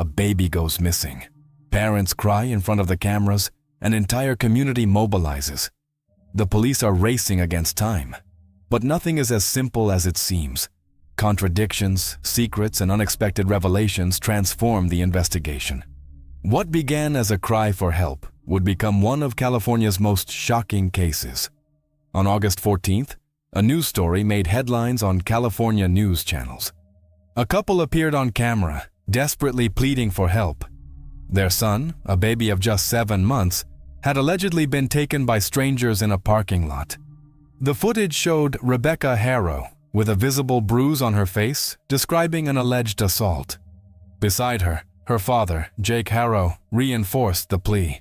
a baby goes missing. Parents cry in front of the cameras, an entire community mobilizes. The police are racing against time. But nothing is as simple as it seems. Contradictions, secrets, and unexpected revelations transform the investigation. What began as a cry for help would become one of California's most shocking cases. On August 14th, a news story made headlines on California news channels. A couple appeared on camera, desperately pleading for help. Their son, a baby of just 7 months, had allegedly been taken by strangers in a parking lot. The footage showed Emmanuel Haro with a visible bruise on her face, describing an alleged assault. Beside her, her father, Jake Haro, reinforced the plea.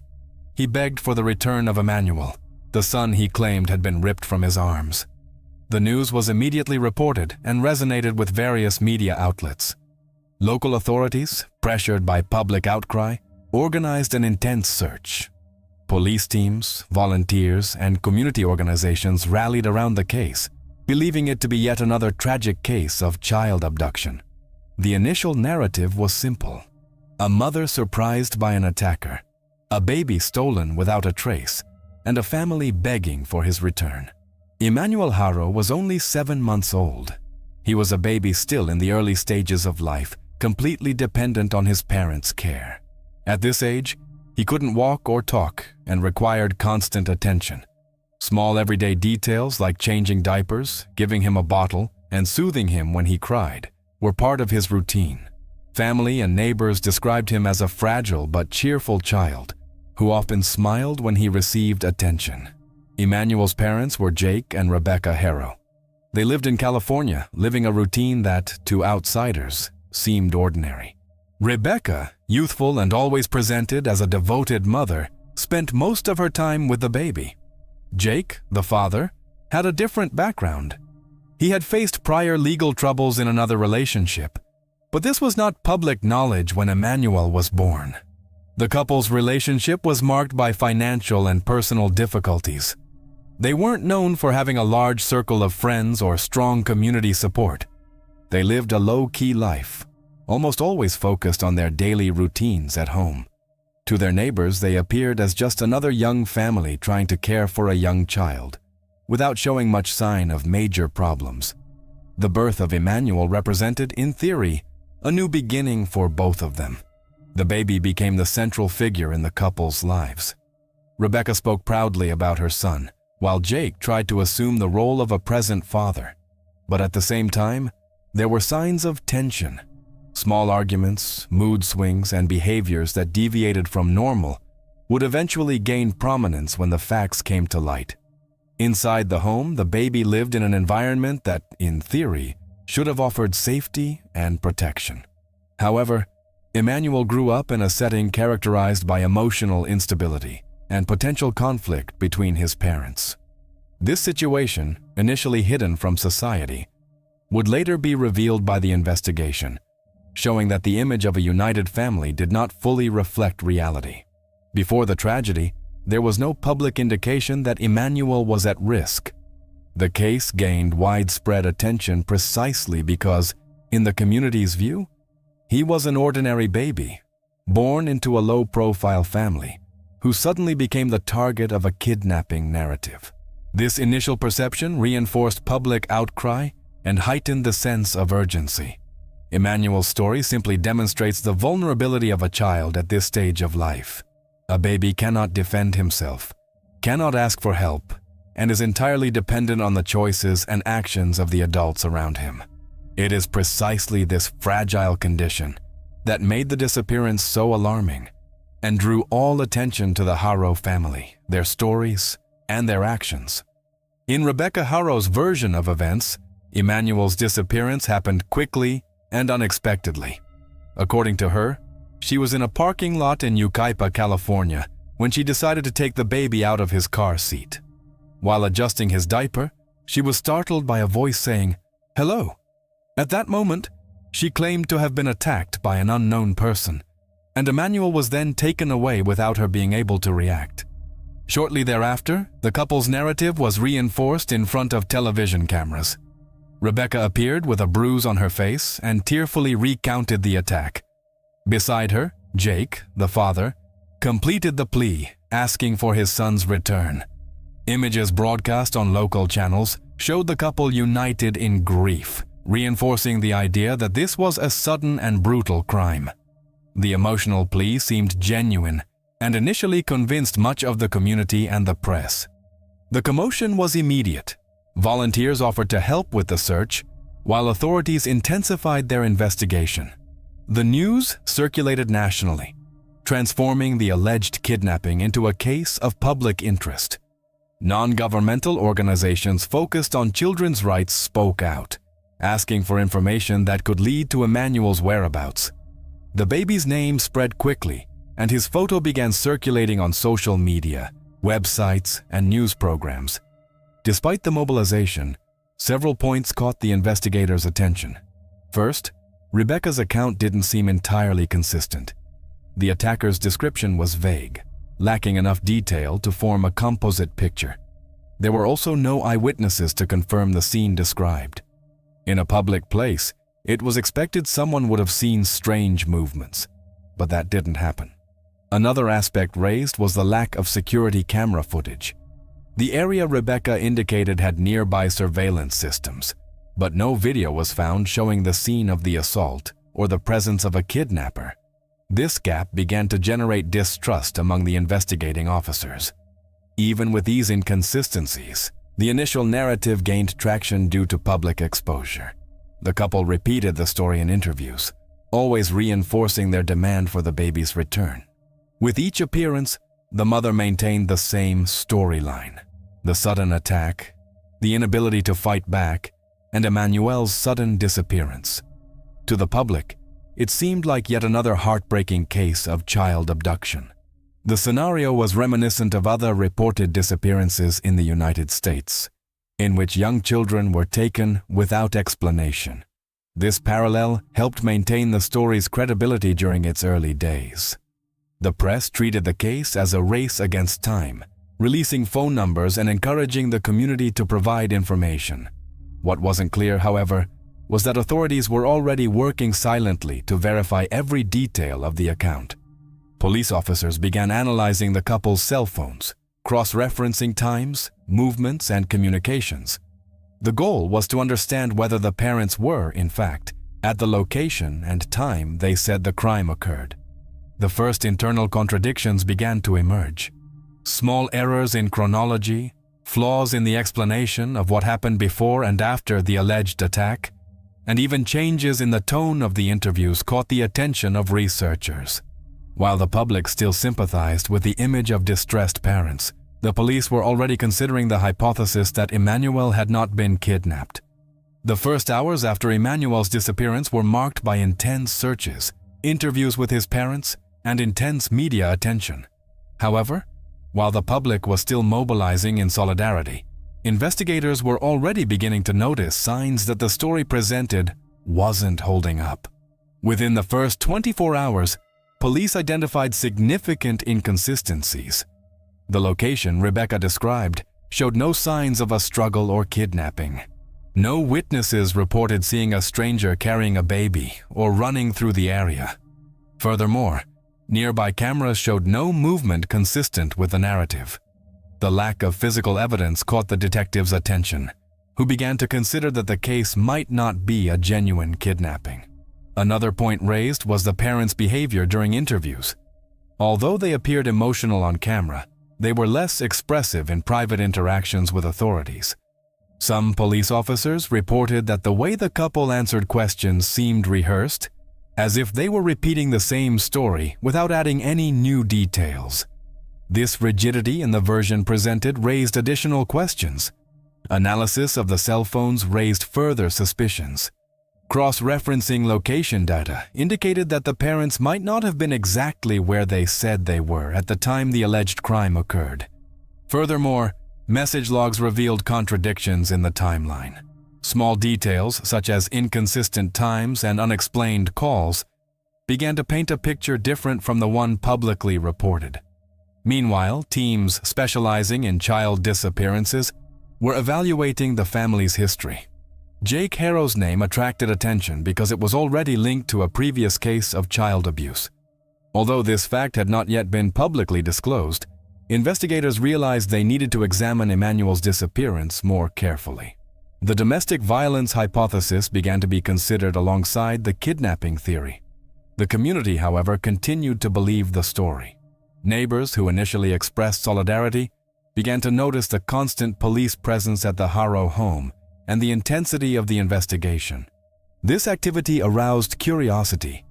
He begged for the return of Emmanuel, the son he claimed had been ripped from his arms. The news was immediately reported and resonated with various media outlets. Local authorities, pressured by public outcry, organized an intense search. Police teams, volunteers, and community organizations rallied around the case, believing it to be yet another tragic case of child abduction. The initial narrative was simple. A mother surprised by an attacker, a baby stolen without a trace, and a family begging for his return. Emmanuel Haro was only 7 months old. He was a baby still in the early stages of life, completely dependent on his parents' care. At this age, he couldn't walk or talk and required constant attention. Small everyday details like changing diapers, giving him a bottle, and soothing him when he cried were part of his routine. Family and neighbors described him as a fragile but cheerful child who often smiled when he received attention. Emmanuel's parents were Jake and Emmanuel Haro. They lived in California, living a routine that, to outsiders, seemed ordinary. Rebecca, youthful and always presented as a devoted mother, spent most of her time with the baby. Jake, the father, had a different background. He had faced prior legal troubles in another relationship, but this was not public knowledge when Emmanuel was born. The couple's relationship was marked by financial and personal difficulties. They weren't known for having a large circle of friends or strong community support. They lived a low-key life, almost always focused on their daily routines at home. To their neighbors, they appeared as just another young family trying to care for a young child, without showing much sign of major problems. The birth of Emmanuel represented, in theory, a new beginning for both of them. The baby became the central figure in the couple's lives. Rebecca spoke proudly about her son, while Jake tried to assume the role of a present father. But at the same time, there were signs of tension. Small arguments, mood swings, and behaviors that deviated from normal would eventually gain prominence when the facts came to light. Inside the home, the baby lived in an environment that, in theory, should have offered safety and protection. However, Emmanuel grew up in a setting characterized by emotional instability and potential conflict between his parents. This situation, initially hidden from society, would later be revealed by the investigation, showing that the image of a united family did not fully reflect reality. Before the tragedy, there was no public indication that Emmanuel was at risk. The case gained widespread attention precisely because, in the community's view, he was an ordinary baby, born into a low-profile family, who suddenly became the target of a kidnapping narrative. This initial perception reinforced public outcry and heightened the sense of urgency. Emmanuel's story simply demonstrates the vulnerability of a child at this stage of life. A baby cannot defend himself, cannot ask for help, and is entirely dependent on the choices and actions of the adults around him. It is precisely this fragile condition that made the disappearance so alarming and drew all attention to the Haro family, their stories, and their actions. In Emmanuel Haro's version of events, Emmanuel's disappearance happened quickly and unexpectedly. According to her, she was in a parking lot in Yucaipa, California, when she decided to take the baby out of his car seat. While adjusting his diaper, she was startled by a voice saying, "Hello." At that moment, she claimed to have been attacked by an unknown person, and Emmanuel was then taken away without her being able to react. Shortly thereafter, the couple's narrative was reinforced in front of television cameras. Rebecca appeared with a bruise on her face and tearfully recounted the attack. Beside her, Jake, the father, completed the plea, asking for his son's return. Images broadcast on local channels showed the couple united in grief, reinforcing the idea that this was a sudden and brutal crime. The emotional plea seemed genuine and initially convinced much of the community and the press. The commotion was immediate. Volunteers offered to help with the search, while authorities intensified their investigation. The news circulated nationally, transforming the alleged kidnapping into a case of public interest. Non-governmental organizations focused on children's rights spoke out, asking for information that could lead to Emmanuel's whereabouts. The baby's name spread quickly, and his photo began circulating on social media, websites, and news programs. Despite the mobilization, several points caught the investigators' attention. First, Rebecca's account didn't seem entirely consistent. The attacker's description was vague, lacking enough detail to form a composite picture. There were also no eyewitnesses to confirm the scene described. In a public place, it was expected someone would have seen strange movements, but that didn't happen. Another aspect raised was the lack of security camera footage. The area Rebecca indicated had nearby surveillance systems, but no video was found showing the scene of the assault or the presence of a kidnapper. This gap began to generate distrust among the investigating officers. Even with these inconsistencies, the initial narrative gained traction due to public exposure. The couple repeated the story in interviews, always reinforcing their demand for the baby's return. With each appearance, the mother maintained the same storyline: the sudden attack, the inability to fight back, and Emmanuel's sudden disappearance. To the public, it seemed like yet another heartbreaking case of child abduction. The scenario was reminiscent of other reported disappearances in the United States, in which young children were taken without explanation. This parallel helped maintain the story's credibility during its early days. The press treated the case as a race against time, releasing phone numbers and encouraging the community to provide information. What wasn't clear, however, was that authorities were already working silently to verify every detail of the account. Police officers began analyzing the couple's cell phones, cross-referencing times, movements, and communications. The goal was to understand whether the parents were, in fact, at the location and time they said the crime occurred. The first internal contradictions began to emerge. Small errors in chronology, flaws in the explanation of what happened before and after the alleged attack, and even changes in the tone of the interviews caught the attention of researchers. While the public still sympathized with the image of distressed parents, the police were already considering the hypothesis that Emmanuel had not been kidnapped. The first hours after Emmanuel's disappearance were marked by intense searches, interviews with his parents, and intense media attention. However, while the public was still mobilizing in solidarity, investigators were already beginning to notice signs that the story presented wasn't holding up. Within the first 24 hours, police identified significant inconsistencies. The location Rebecca described showed no signs of a struggle or kidnapping. No witnesses reported seeing a stranger carrying a baby or running through the area. Furthermore, nearby cameras showed no movement consistent with the narrative. The lack of physical evidence caught the detectives' attention, who began to consider that the case might not be a genuine kidnapping. Another point raised was the parents' behavior during interviews. Although they appeared emotional on camera, they were less expressive in private interactions with authorities. Some police officers reported that the way the couple answered questions seemed rehearsed, as if they were repeating the same story without adding any new details. This rigidity in the version presented raised additional questions. Analysis of the cell phones raised further suspicions. Cross-referencing location data indicated that the parents might not have been exactly where they said they were at the time the alleged crime occurred. Furthermore, message logs revealed contradictions in the timeline. Small details, such as inconsistent times and unexplained calls, began to paint a picture different from the one publicly reported. Meanwhile, teams specializing in child disappearances were evaluating the family's history. Jake Haro's name attracted attention because it was already linked to a previous case of child abuse. Although this fact had not yet been publicly disclosed, investigators realized they needed to examine Emmanuel's disappearance more carefully. The domestic violence hypothesis began to be considered alongside the kidnapping theory. The community, however, continued to believe the story. Neighbors who initially expressed solidarity began to notice the constant police presence at the Haro home and the intensity of the investigation. This activity aroused curiosity,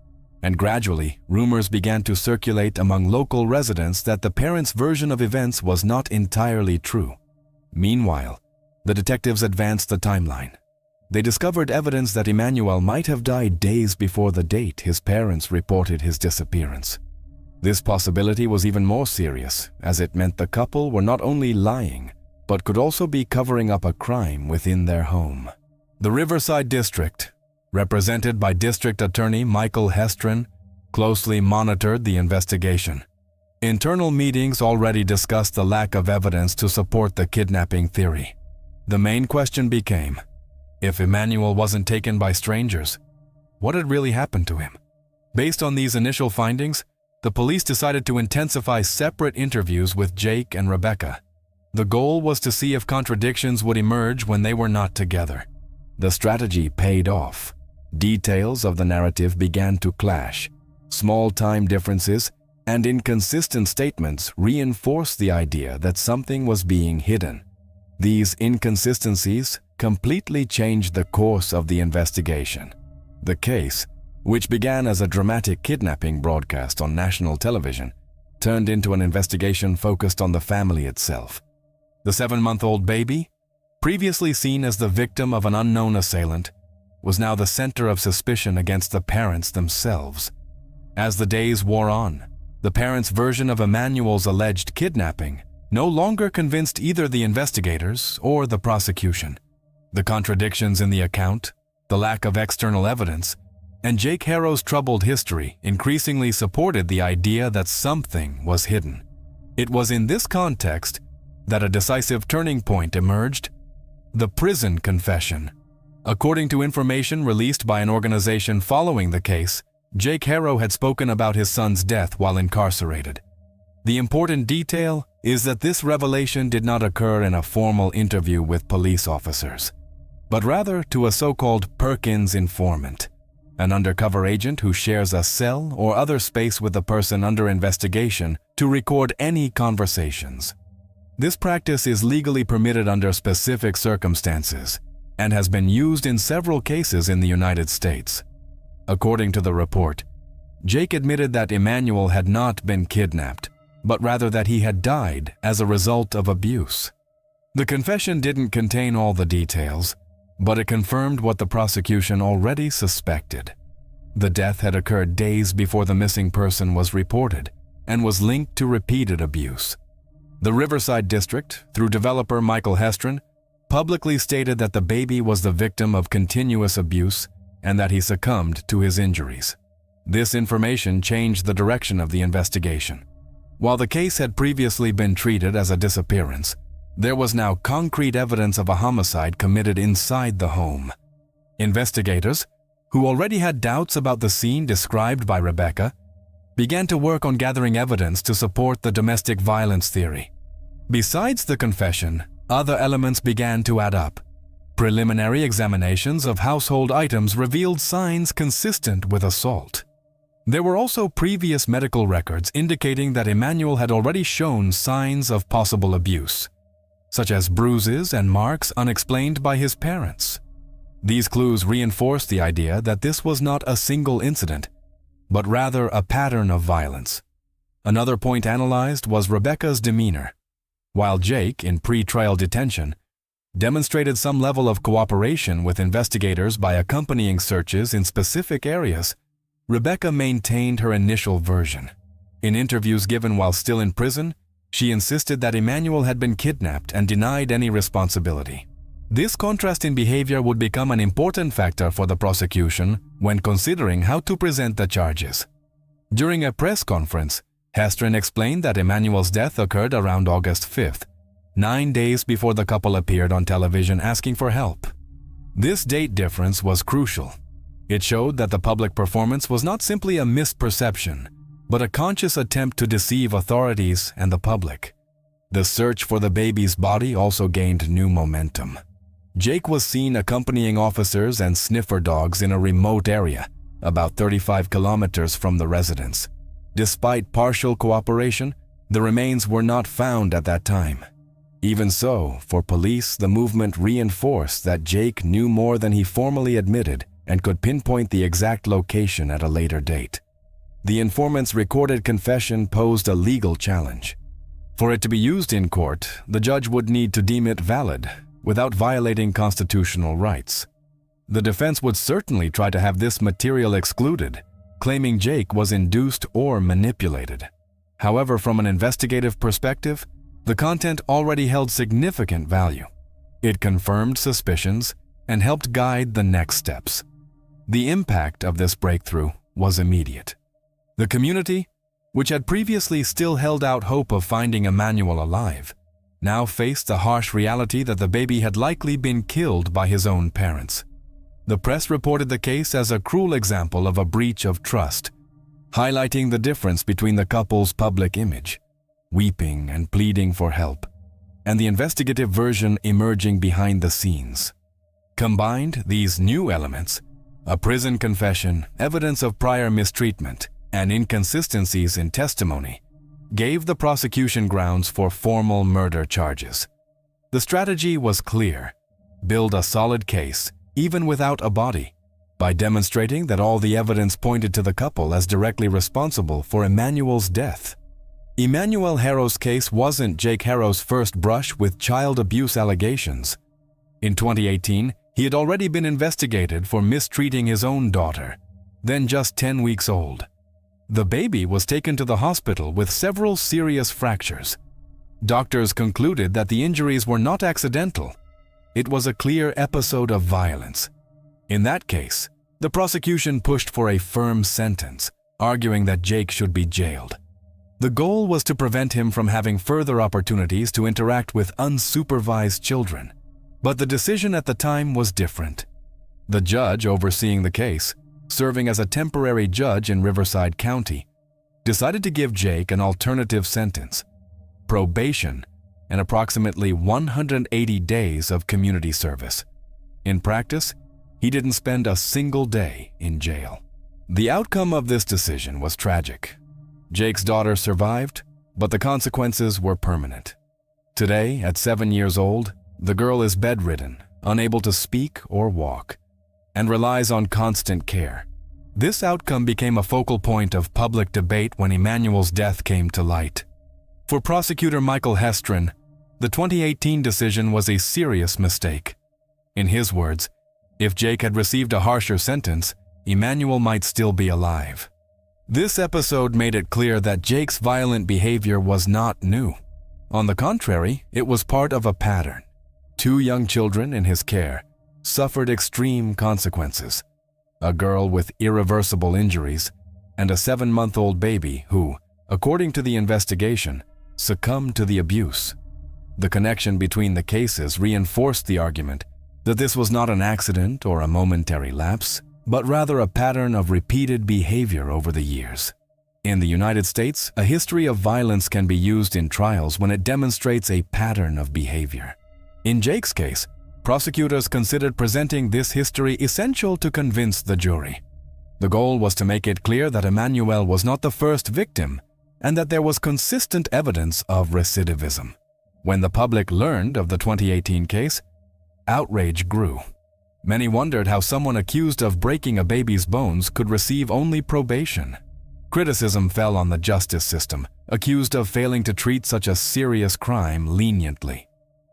and gradually, rumors began to circulate among local residents that the parents' version of events was not entirely true. Meanwhile, the detectives advanced the timeline. They discovered evidence that Emmanuel might have died days before the date his parents reported his disappearance. This possibility was even more serious, as it meant the couple were not only lying, but could also be covering up a crime within their home. The Riverside District, represented by District Attorney Michael Hestron, closely monitored the investigation. Internal meetings already discussed the lack of evidence to support the kidnapping theory. The main question became, if Emmanuel wasn't taken by strangers, what had really happened to him? Based on these initial findings, the police decided to intensify separate interviews with Jake and Rebecca. The goal was to see if contradictions would emerge when they were not together. The strategy paid off. Details of the narrative began to clash. Small time differences and inconsistent statements reinforced the idea that something was being hidden. These inconsistencies completely changed the course of the investigation. The case, which began as a dramatic kidnapping broadcast on national television, turned into an investigation focused on the family itself. The 7-month-old baby, previously seen as the victim of an unknown assailant, was now the center of suspicion against the parents themselves. As the days wore on, the parents' version of Emmanuel's alleged kidnapping no longer convinced either the investigators or the prosecution. The contradictions in the account, the lack of external evidence, and Jake Haro's troubled history increasingly supported the idea that something was hidden. It was in this context that a decisive turning point emerged: the prison confession. According to information released by an organization following the case, Jake Haro had spoken about his son's death while incarcerated. The important detail is that this revelation did not occur in a formal interview with police officers, but rather to a so-called Perkins informant, an undercover agent who shares a cell or other space with the person under investigation to record any conversations. This practice is legally permitted under specific circumstances and has been used in several cases in the United States. According to the report, Jake admitted that Emmanuel had not been kidnapped, but rather that he had died as a result of abuse. The confession didn't contain all the details, but it confirmed what the prosecution already suspected. The death had occurred days before the missing person was reported and was linked to repeated abuse. The Riverside District, through developer Michael Hestron, publicly stated that the baby was the victim of continuous abuse and that he succumbed to his injuries. This information changed the direction of the investigation. While the case had previously been treated as a disappearance, there was now concrete evidence of a homicide committed inside the home. Investigators, who already had doubts about the scene described by Rebecca, began to work on gathering evidence to support the domestic violence theory. Besides the confession, other elements began to add up. Preliminary examinations of household items revealed signs consistent with assault. There were also previous medical records indicating that Emmanuel had already shown signs of possible abuse, such as bruises and marks unexplained by his parents. These clues reinforced the idea that this was not a single incident, but rather a pattern of violence. Another point analyzed was Rebecca's demeanor. While Jake, in pre-trial detention, demonstrated some level of cooperation with investigators by accompanying searches in specific areas, Rebecca maintained her initial version. In interviews given while still in prison, she insisted that Emmanuel had been kidnapped and denied any responsibility. This contrast in behavior would become an important factor for the prosecution when considering how to present the charges. During a press conference, Hestron explained that Emmanuel's death occurred around August 5th, 9 days before the couple appeared on television asking for help. This date difference was crucial. It showed that the public performance was not simply a misperception, but a conscious attempt to deceive authorities and the public. The search for the baby's body also gained new momentum. Jake was seen accompanying officers and sniffer dogs in a remote area, about 35 kilometers from the residence. Despite partial cooperation, the remains were not found at that time. Even so, for police, the movement reinforced that Jake knew more than he formally admitted and could pinpoint the exact location at a later date. The informant's recorded confession posed a legal challenge. For it to be used in court, the judge would need to deem it valid, without violating constitutional rights. The defense would certainly try to have this material excluded, claiming Jake was induced or manipulated. However, from an investigative perspective, the content already held significant value. It confirmed suspicions and helped guide the next steps. The impact of this breakthrough was immediate. The community, which had previously still held out hope of finding Emmanuel alive, now faced the harsh reality that the baby had likely been killed by his own parents. The press reported the case as a cruel example of a breach of trust, highlighting the difference between the couple's public image, weeping and pleading for help, and the investigative version emerging behind the scenes. Combined, these new elements, a prison confession, evidence of prior mistreatment, and inconsistencies in testimony, gave the prosecution grounds for formal murder charges. The strategy was clear: build a solid case, even without a body, by demonstrating that all the evidence pointed to the couple as directly responsible for Emmanuel's death. Emmanuel Haro's case wasn't Jake Haro's first brush with child abuse allegations. In 2018, he had already been investigated for mistreating his own daughter, then just 10 weeks old. The baby was taken to the hospital with several serious fractures. Doctors concluded that the injuries were not accidental. It was a clear episode of violence. In that case, the prosecution pushed for a firm sentence, arguing that Jake should be jailed. The goal was to prevent him from having further opportunities to interact with unsupervised children. But the decision at the time was different. The judge overseeing the case, serving as a temporary judge in Riverside County, decided to give Jake an alternative sentence: probation and approximately 180 days of community service. In practice, he didn't spend a single day in jail. The outcome of this decision was tragic. Jake's daughter survived, but the consequences were permanent. Today, at 7 years old, the girl is bedridden, unable to speak or walk, and relies on constant care. This outcome became a focal point of public debate when Emmanuel's death came to light. For prosecutor Michael Hestron, the 2018 decision was a serious mistake. In his words, if Jake had received a harsher sentence, Emmanuel might still be alive. This episode made it clear that Jake's violent behavior was not new. On the contrary, it was part of a pattern. 2 young children in his care suffered extreme consequences: a girl with irreversible injuries and a 7-month-old baby who, according to the investigation, succumbed to the abuse. The connection between the cases reinforced the argument that this was not an accident or a momentary lapse, but rather a pattern of repeated behavior over the years. In the United States, a history of violence can be used in trials when it demonstrates a pattern of behavior. In Jake's case, prosecutors considered presenting this history essential to convince the jury. The goal was to make it clear that Emmanuel was not the first victim and that there was consistent evidence of recidivism. When the public learned of the 2018 case, outrage grew. Many wondered how someone accused of breaking a baby's bones could receive only probation. Criticism fell on the justice system, accused of failing to treat such a serious crime leniently.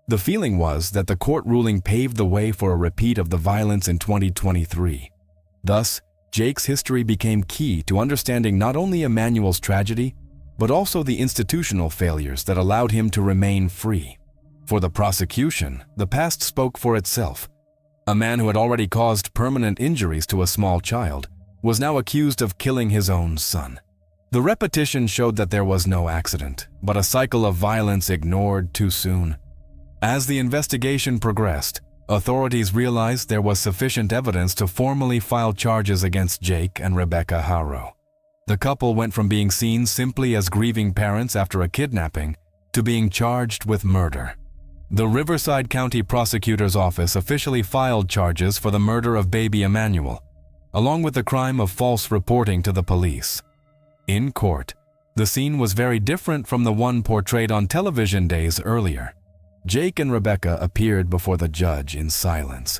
The feeling was that the court ruling paved the way for a repeat of the violence in 2023. Thus, Jake's history became key to understanding not only Emmanuel's tragedy, but also the institutional failures that allowed him to remain free. For the prosecution, the past spoke for itself. A man who had already caused permanent injuries to a small child was now accused of killing his own son. The repetition showed that there was no accident, but a cycle of violence ignored too soon. As the investigation progressed, Authorities realized there was sufficient evidence to formally file charges against Jake and Rebecca Haro. The couple went from being seen simply as grieving parents after a kidnapping to being charged with murder. The Riverside County Prosecutor's Office officially filed charges for the murder of baby Emmanuel, along with the crime of false reporting to the police. In court, the scene was very different from the one portrayed on television days earlier. Jake and Rebecca appeared before the judge in silence.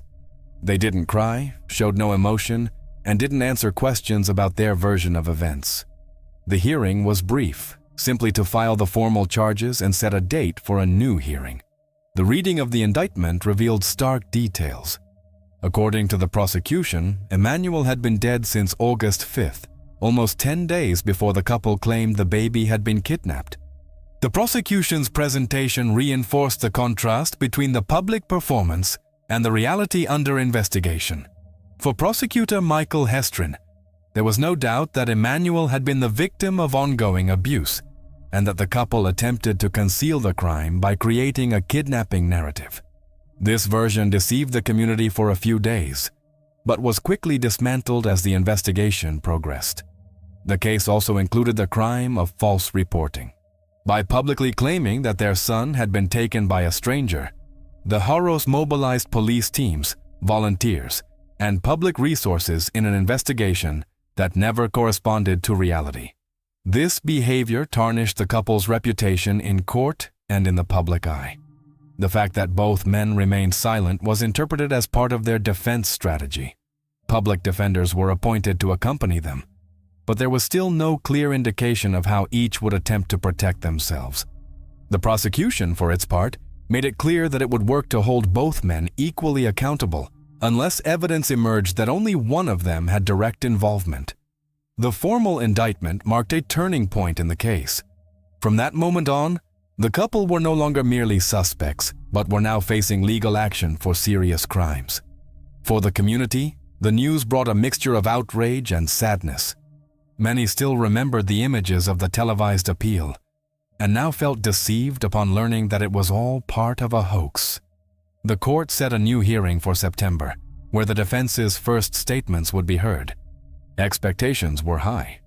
They didn't cry, showed no emotion, and didn't answer questions about their version of events. The hearing was brief, simply to file the formal charges and set a date for a new hearing. The reading of the indictment revealed stark details. According to the prosecution, Emmanuel had been dead since August 5th, almost 10 days before the couple claimed the baby had been kidnapped. The prosecution's presentation reinforced the contrast between the public performance and the reality under investigation. For prosecutor Michael Hestrin, there was no doubt that Emmanuel had been the victim of ongoing abuse, and that the couple attempted to conceal the crime by creating a kidnapping narrative. This version deceived the community for a few days, but was quickly dismantled as the investigation progressed. The case also included the crime of false reporting. By publicly claiming that their son had been taken by a stranger, the Haros mobilized police teams, volunteers, and public resources in an investigation that never corresponded to reality. This behavior tarnished the couple's reputation in court and in the public eye. The fact that both men remained silent was interpreted as part of their defense strategy. Public defenders were appointed to accompany them, but there was still no clear indication of how each would attempt to protect themselves. The prosecution, for its part, made it clear that it would work to hold both men equally accountable unless evidence emerged that only one of them had direct involvement. The formal indictment marked a turning point in the case. From that moment on, the couple were no longer merely suspects, but were now facing legal action for serious crimes. For the community, the news brought a mixture of outrage and sadness. Many still remembered the images of the televised appeal, and now felt deceived upon learning that it was all part of a hoax. The court set a new hearing for September, where the defense's first statements would be heard. Expectations were high.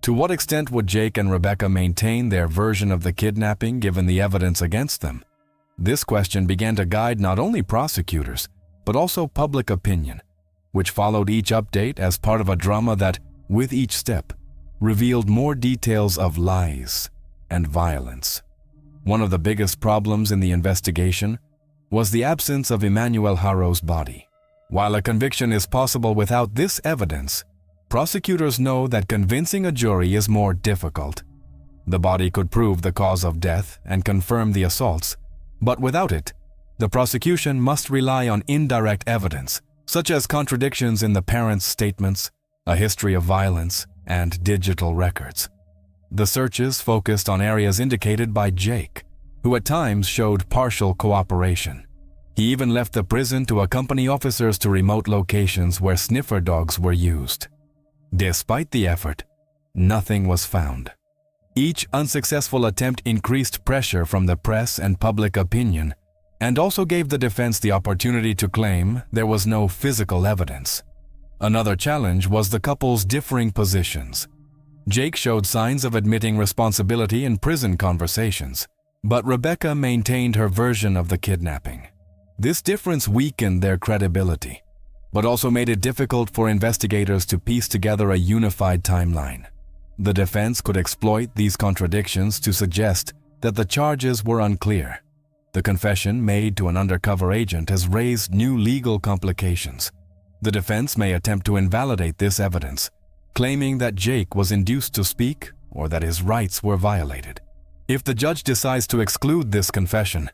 To what extent would Jake and Rebecca maintain their version of the kidnapping given the evidence against them? This question began to guide not only prosecutors, but also public opinion, which followed each update as part of a drama that, with each step, revealed more details of lies and violence. One of the biggest problems in the investigation was the absence of Emmanuel Haro's body. While a conviction is possible without this evidence, prosecutors know that convincing a jury is more difficult. The body could prove the cause of death and confirm the assaults, but without it, the prosecution must rely on indirect evidence, such as contradictions in the parents' statements, a history of violence, and digital records. The searches focused on areas indicated by Jake, who at times showed partial cooperation. He even left the prison to accompany officers to remote locations where sniffer dogs were used. Despite the effort, nothing was found. Each unsuccessful attempt increased pressure from the press and public opinion, and also gave the defense the opportunity to claim there was no physical evidence. Another challenge was the couple's differing positions. Jake showed signs of admitting responsibility in prison conversations, but Rebecca maintained her version of the kidnapping. This difference weakened their credibility, but also made it difficult for investigators to piece together a unified timeline. The defense could exploit these contradictions to suggest that the charges were unclear. The confession made to an undercover agent has raised new legal complications. The defense may attempt to invalidate this evidence, claiming that Jake was induced to speak or that his rights were violated. If the judge decides to exclude this confession,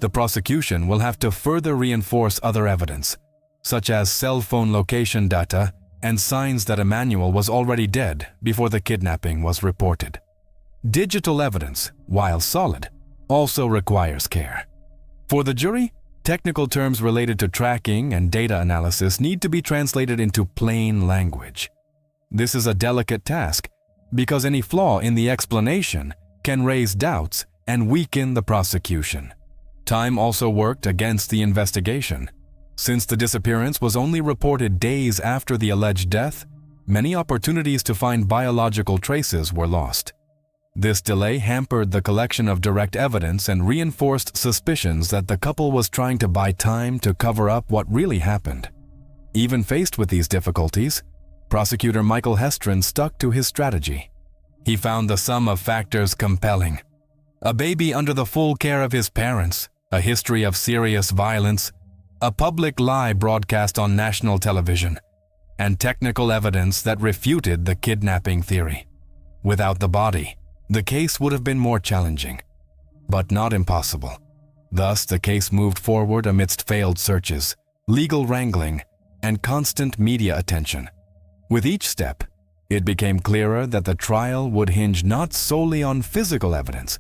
the prosecution will have to further reinforce other evidence, such as cell phone location data and signs that Emmanuel was already dead before the kidnapping was reported. Digital evidence, while solid, also requires care. For the jury, technical terms related to tracking and data analysis need to be translated into plain language. This is a delicate task because any flaw in the explanation can raise doubts and weaken the prosecution. Time also worked against the investigation. Since the disappearance was only reported days after the alleged death, many opportunities to find biological traces were lost. This delay hampered the collection of direct evidence and reinforced suspicions that the couple was trying to buy time to cover up what really happened. Even faced with these difficulties, prosecutor Michael Hestron stuck to his strategy. He found the sum of factors compelling: a baby under the full care of his parents, a history of serious violence, a public lie broadcast on national television, and technical evidence that refuted the kidnapping theory. Without the body, the case would have been more challenging, but not impossible. Thus, the case moved forward amidst failed searches, legal wrangling, and constant media attention. With each step, it became clearer that the trial would hinge not solely on physical evidence,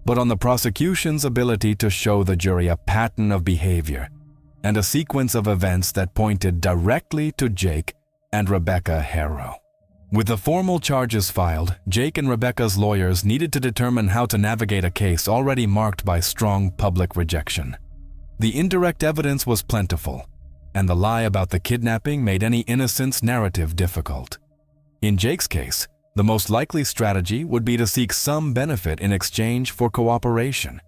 but on the prosecution's ability to show the jury a pattern of behavior and a sequence of events that pointed directly to Jake and Rebecca Haro. With the formal charges filed, Jake and Rebecca's lawyers needed to determine how to navigate a case already marked by strong public rejection. The indirect evidence was plentiful, and the lie about the kidnapping made any innocence narrative difficult. In Jake's case, the most likely strategy would be to seek some benefit in exchange for cooperation.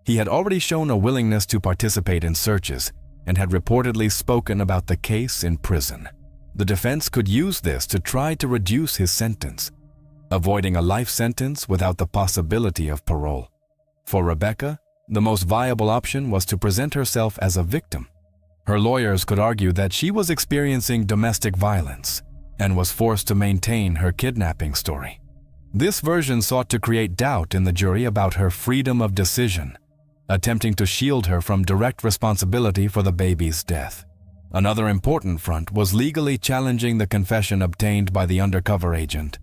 He had already shown a willingness to participate in searches and had reportedly spoken about the case in prison. The defense could use this to try to reduce his sentence, avoiding a life sentence without the possibility of parole. For Rebecca, the most viable option was to present herself as a victim. Her lawyers could argue that she was experiencing domestic violence and was forced to maintain her kidnapping story. This version sought to create doubt in the jury about her freedom of decision, attempting to shield her from direct responsibility for the baby's death. Another important front was legally challenging the confession obtained by the undercover agent.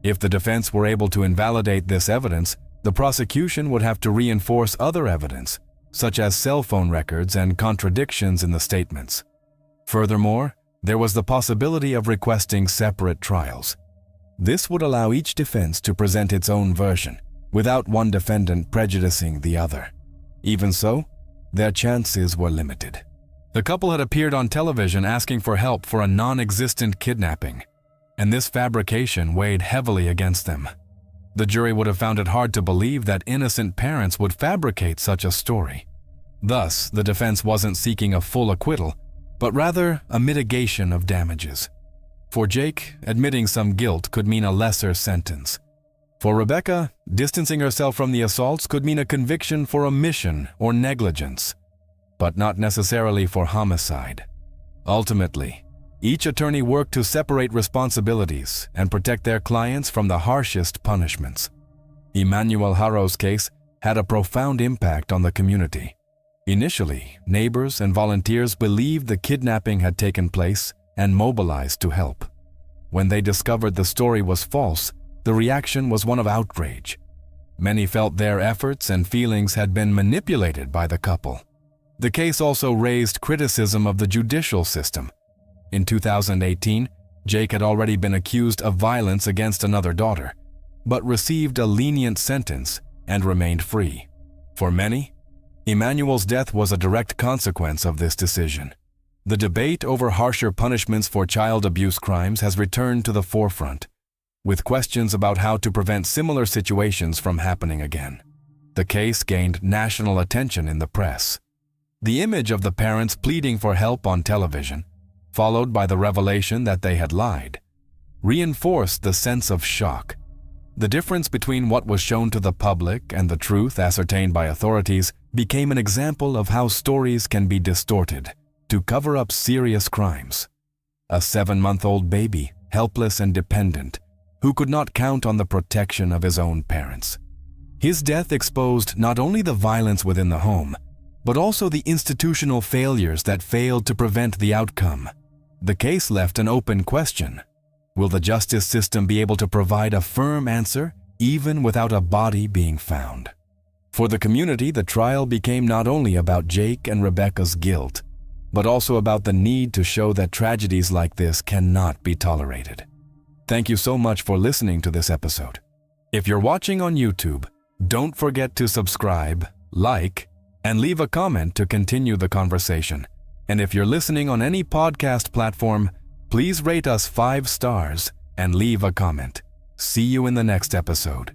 If the defense were able to invalidate this evidence, the prosecution would have to reinforce other evidence, such as cell phone records and contradictions in the statements. Furthermore, there was the possibility of requesting separate trials. This would allow each defense to present its own version, without one defendant prejudicing the other. Even so, their chances were limited. The couple had appeared on television asking for help for a non-existent kidnapping, and this fabrication weighed heavily against them. The jury would have found it hard to believe that innocent parents would fabricate such a story. Thus, the defense wasn't seeking a full acquittal, but rather a mitigation of damages. For Jake, admitting some guilt could mean a lesser sentence. For Rebecca, distancing herself from the assaults could mean a conviction for omission or negligence, but not necessarily for homicide. Ultimately, each attorney worked to separate responsibilities and protect their clients from the harshest punishments. Emmanuel Haro's case had a profound impact on the community. Initially, neighbors and volunteers believed the kidnapping had taken place and mobilized to help. When they discovered the story was false, the reaction was one of outrage. Many felt their efforts and feelings had been manipulated by the couple. The case also raised criticism of the judicial system. In 2018, Jake had already been accused of violence against another daughter, but received a lenient sentence and remained free. For many, Emmanuel's death was a direct consequence of this decision. The debate over harsher punishments for child abuse crimes has returned to the forefront, with questions about how to prevent similar situations from happening again. The case gained national attention in the press. The image of the parents pleading for help on television, followed by the revelation that they had lied, reinforced the sense of shock. The difference between what was shown to the public and the truth ascertained by authorities became an example of how stories can be distorted to cover up serious crimes. A 7-month-old baby, helpless and dependent, who could not count on the protection of his own parents. His death exposed not only the violence within the home, but also the institutional failures that failed to prevent the outcome. The case left an open question. Will the justice system be able to provide a firm answer, even without a body being found? For the community, the trial became not only about Jake and Rebecca's guilt, but also about the need to show that tragedies like this cannot be tolerated. Thank you so much for listening to this episode. If you're watching on YouTube, don't forget to subscribe, like, and leave a comment to continue the conversation. And if you're listening on any podcast platform, please rate us 5 stars and leave a comment. See you in the next episode.